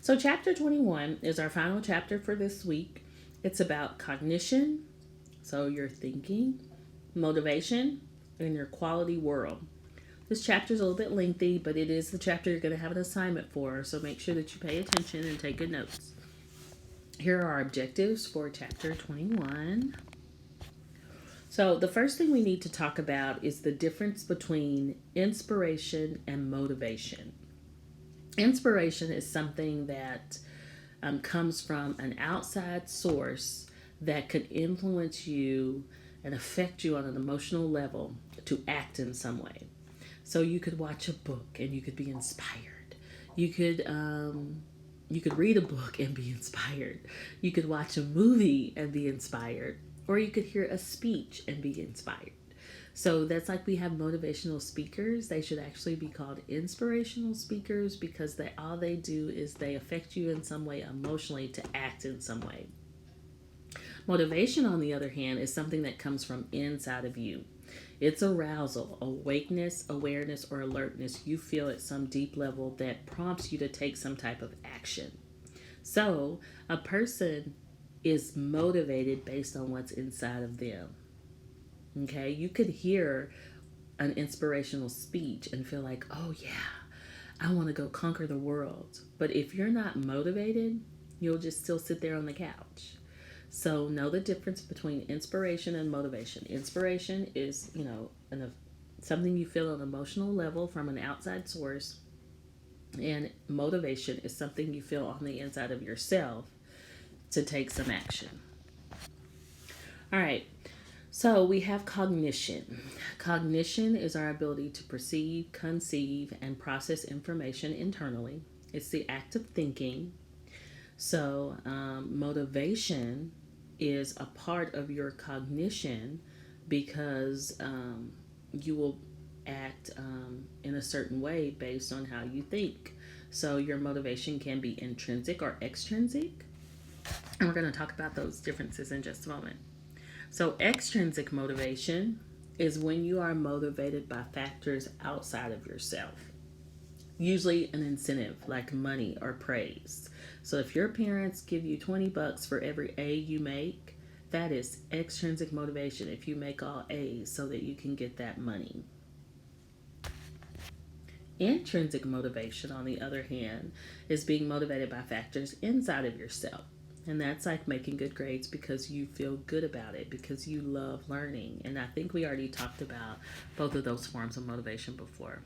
So, chapter 21 is our final chapter for this week. It's about cognition, so your thinking, motivation, and your quality world. This chapter is a little bit lengthy, but it is the chapter you're going to have an assignment for, so make sure that you pay attention and take good notes. Here are our objectives for chapter 21. So, the first thing we need to talk about is the difference between inspiration and motivation. Inspiration is something that comes from an outside source that could influence you and affect you on an emotional level to act in some way. So you could watch a book and you could be inspired. You could read a book and be inspired. You could watch a movie and be inspired, or you could hear a speech and be inspired. So that's like we have motivational speakers. They should actually be called inspirational speakers because all they do is they affect you in some way emotionally to act in some way. Motivation, on the other hand, is something that comes from inside of you. It's arousal, awakeness, awareness, or alertness you feel at some deep level that prompts you to take some type of action. So a person is motivated based on what's inside of them. Okay, you could hear an inspirational speech and feel like, oh yeah, I want to go conquer the world. But if you're not motivated, you'll just still sit there on the couch. So know the difference between inspiration and motivation. Inspiration is, something you feel on an emotional level from an outside source, and motivation is something you feel on the inside of yourself to take some action. All right. So we have cognition. Cognition is our ability to perceive, conceive, and process information internally. It's the act of thinking. So motivation is a part of your cognition because you will act in a certain way based on how you think. So your motivation can be intrinsic or extrinsic. And we're going to talk about those differences in just a moment. So, extrinsic motivation is when you are motivated by factors outside of yourself, usually an incentive like money or praise. So, if your parents give you $20 for every A you make, that is extrinsic motivation if you make all A's so that you can get that money. Intrinsic motivation, on the other hand, is being motivated by factors inside of yourself. And that's like making good grades because you feel good about it, because you love learning. And I think we already talked about both of those forms of motivation before.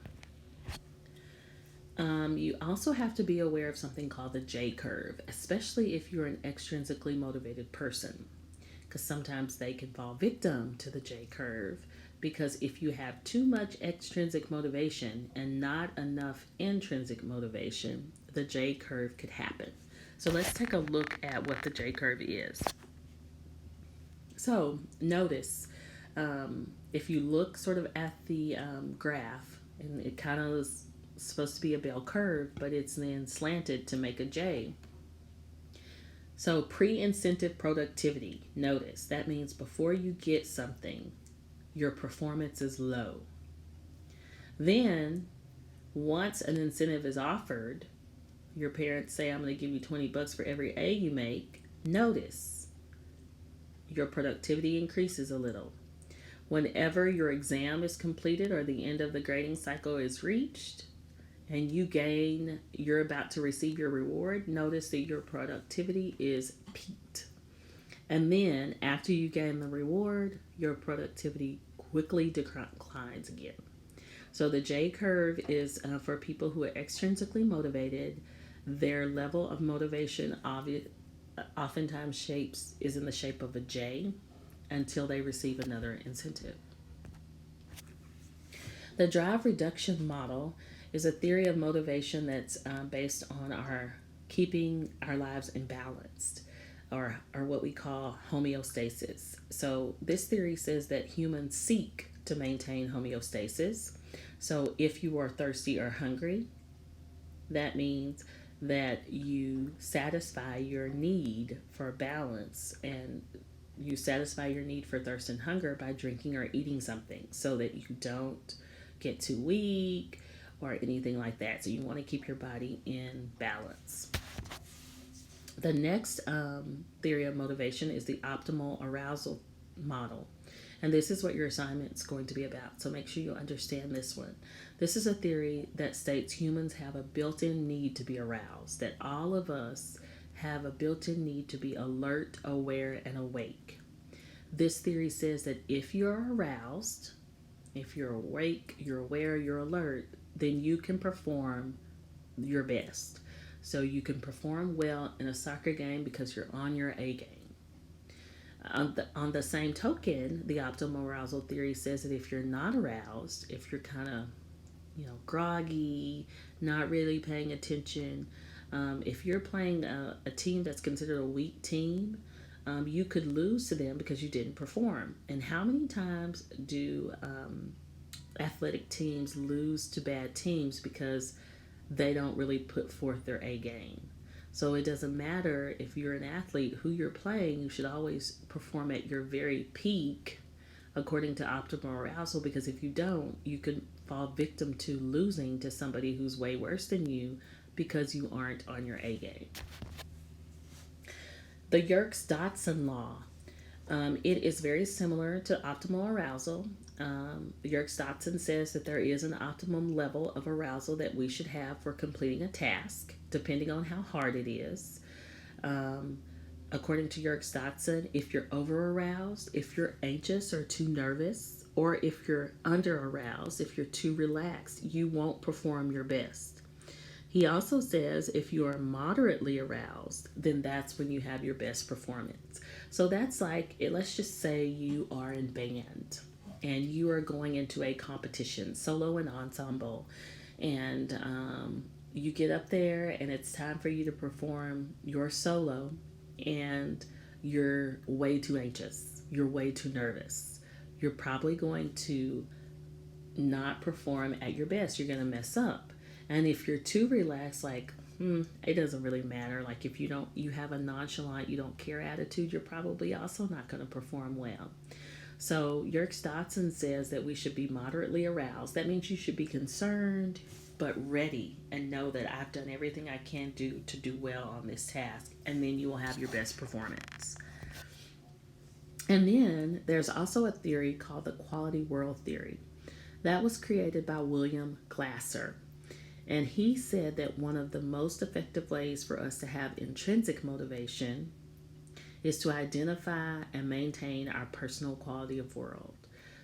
You also have to be aware of something called the J curve, especially if you're an extrinsically motivated person, because sometimes they can fall victim to the J curve. Because if you have too much extrinsic motivation and not enough intrinsic motivation, the J curve could happen. So let's take a look at what the J curve is. So notice if you look sort of at the graph, and it kind of is supposed to be a bell curve, but it's then slanted to make a J. So pre-incentive productivity, notice that means before you get something, your performance is low. Then once an incentive is offered, your parents say, I'm going to give you $20 for every A you make. Notice your productivity increases a little. Whenever your exam is completed or the end of the grading cycle is reached and you're about to receive your reward, notice that your productivity is peaked. And then after you gain the reward, your productivity quickly declines again. So the J curve is for people who are extrinsically motivated. Their level of motivation oftentimes is in the shape of a J until they receive another incentive. The drive reduction model is a theory of motivation that's based on our keeping our lives imbalanced, or what we call homeostasis. So this theory says that humans seek to maintain homeostasis. So if you are thirsty or hungry, that means that you satisfy your need for balance, and you satisfy your need for thirst and hunger by drinking or eating something so that you don't get too weak or anything like that. So you want to keep your body in balance. The next theory of motivation is the optimal arousal model. And this is what your assignment is going to be about. So make sure you understand this one. This is a theory that states humans have a built in need to be aroused, that all of us have a built in need to be alert, aware, and awake. This theory says that if you're aroused, if you're awake, you're aware, you're alert, then you can perform your best. So you can perform well in a soccer game because you're on your A game. On the same token, the optimal arousal theory says that if you're not aroused, if you're kind of, groggy, not really paying attention, if you're playing a team that's considered a weak team, you could lose to them because you didn't perform. And how many times do athletic teams lose to bad teams because they don't really put forth their A game? So it doesn't matter if you're an athlete who you're playing, you should always perform at your very peak according to optimal arousal, because if you don't, you could fall victim to losing to somebody who's way worse than you because you aren't on your A game. The Yerkes-Dodson law. It is very similar to optimal arousal. Yerkes-Dodson says that there is an optimum level of arousal that we should have for completing a task, depending on how hard it is. According to Yerkes-Dodson, if you're over-aroused, if you're anxious or too nervous, or if you're under-aroused, if you're too relaxed, you won't perform your best. He also says if you are moderately aroused, then that's when you have your best performance. So that's like, let's just say you are in band and you are going into a competition, solo and ensemble, and you get up there and it's time for you to perform your solo, and you're way too anxious, you're way too nervous. You're probably going to not perform at your best. You're going to mess up. And if you're too relaxed, like, it doesn't really matter. Like if you have a nonchalant, you don't care attitude, you're probably also not going to perform well. So Yerkes-Dodson says that we should be moderately aroused. That means you should be concerned, but ready, and know that I've done everything I can do to do well on this task. And then you will have your best performance. And then there's also a theory called the quality world theory. That was created by William Glasser. And he said that one of the most effective ways for us to have intrinsic motivation is to identify and maintain our personal quality of world.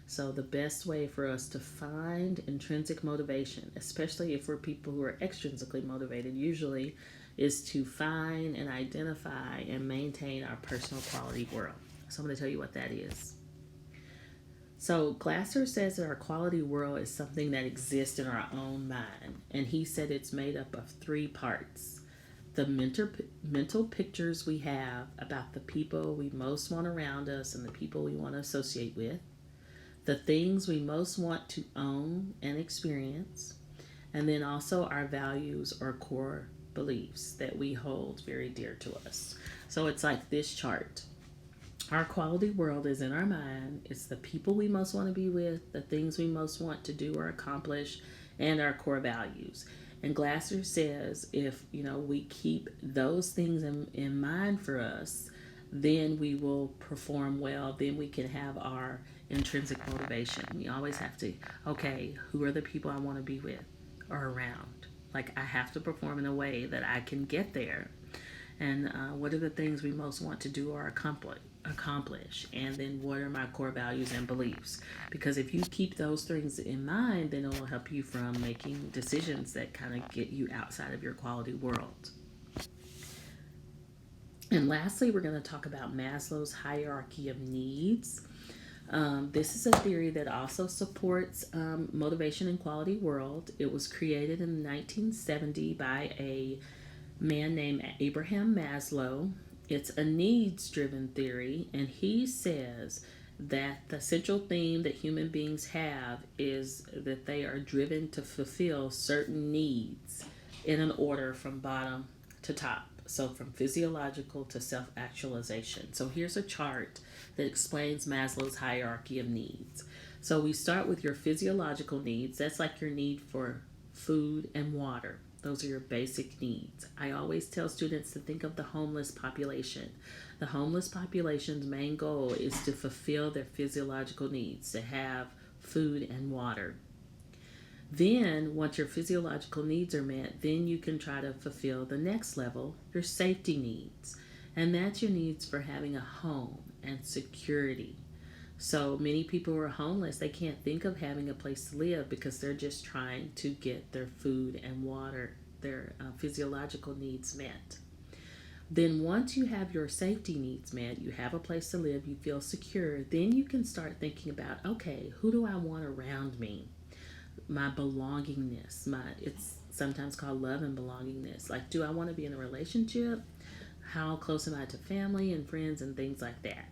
So the best way for us to find intrinsic motivation, especially if we're people who are extrinsically motivated, usually is to find and identify and maintain our personal quality world. So I'm going to tell you what that is. So Glasser says that our quality world is something that exists in our own mind. And he said it's made up of 3 parts. The mental pictures we have about the people we most want around us and the people we want to associate with. The things we most want to own and experience. And then also our values or core beliefs that we hold very dear to us. So it's like this chart. Our quality world is in our mind. It's the people we most want to be with, the things we most want to do or accomplish, and our core values. And Glasser says if we keep those things in mind for us, then we will perform well. Then we can have our intrinsic motivation. We always have to, okay, who are the people I want to be with or around? Like I have to perform in a way that I can get there. And what are the things we most want to do or accomplish? And then what are my core values and beliefs? Because if you keep those things in mind, then it will help you from making decisions that kind of get you outside of your quality world. And lastly, we're going to talk about Maslow's hierarchy of needs. This is a theory that also supports motivation and quality world. It was created in 1970 by a man named Abraham Maslow. It's a needs-driven theory, and he says that the central theme that human beings have is that they are driven to fulfill certain needs in an order from bottom to top. So from physiological to self-actualization. So here's a chart that explains Maslow's hierarchy of needs. So we start with your physiological needs. That's like your need for food and water. Those are your basic needs. I always tell students to think of the homeless population. The homeless population's main goal is to fulfill their physiological needs, to have food and water. Then, once your physiological needs are met, then you can try to fulfill the next level, your safety needs. And that's your needs for having a home and security. So many people who are homeless, they can't think of having a place to live because they're just trying to get their food and water, their physiological needs met. Then once you have your safety needs met, you have a place to live, you feel secure, then you can start thinking about, okay, who do I want around me? My belongingness, it's sometimes called love and belongingness. Like, do I want to be in a relationship? How close am I to family and friends and things like that?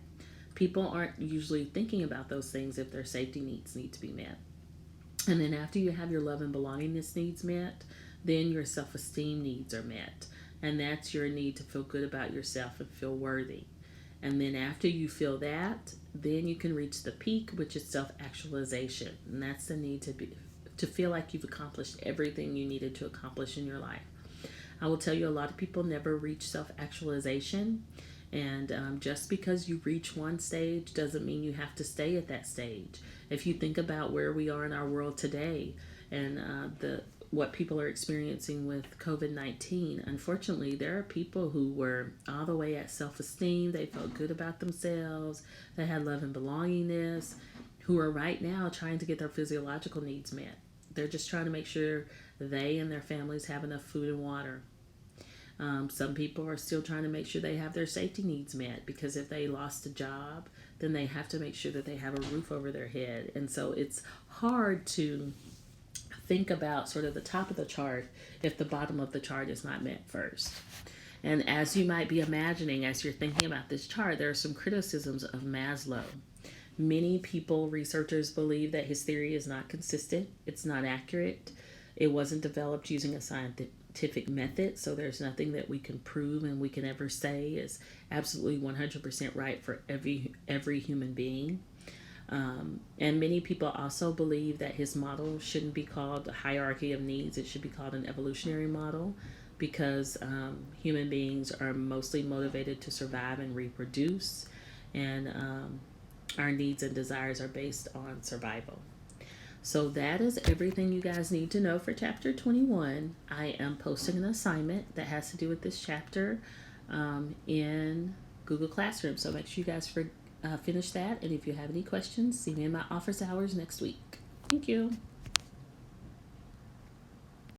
People aren't usually thinking about those things if their safety needs need to be met. And then after you have your love and belongingness needs met, then your self-esteem needs are met. And that's your need to feel good about yourself and feel worthy. And then after you feel that, then you can reach the peak, which is self-actualization. And that's the need to feel like you've accomplished everything you needed to accomplish in your life. I will tell you, a lot of people never reach self-actualization. And just because you reach one stage doesn't mean you have to stay at that stage. If you think about where we are in our world today and what people are experiencing with COVID-19, unfortunately, there are people who were all the way at self-esteem. They felt good about themselves. They had love and belongingness, who are right now trying to get their physiological needs met. They're just trying to make sure they and their families have enough food and water. Some people are still trying to make sure they have their safety needs met, because if they lost a job, then they have to make sure that they have a roof over their head. And so it's hard to think about sort of the top of the chart if the bottom of the chart is not met first. And as you might be imagining, as you're thinking about this chart, there are some criticisms of Maslow. Many people, researchers, believe that his theory is not consistent. It's not accurate. It wasn't developed using a scientific method, so there's nothing that we can prove and we can ever say is absolutely 100% right for every human being. And many people also believe that his model shouldn't be called a hierarchy of needs. It should be called an evolutionary model, because human beings are mostly motivated to survive and reproduce, and our needs and desires are based on survival. So that is everything you guys need to know for chapter 21. I am posting an assignment that has to do with this chapter in Google Classroom. So make sure you guys finish that. And if you have any questions, see me in my office hours next week. Thank you.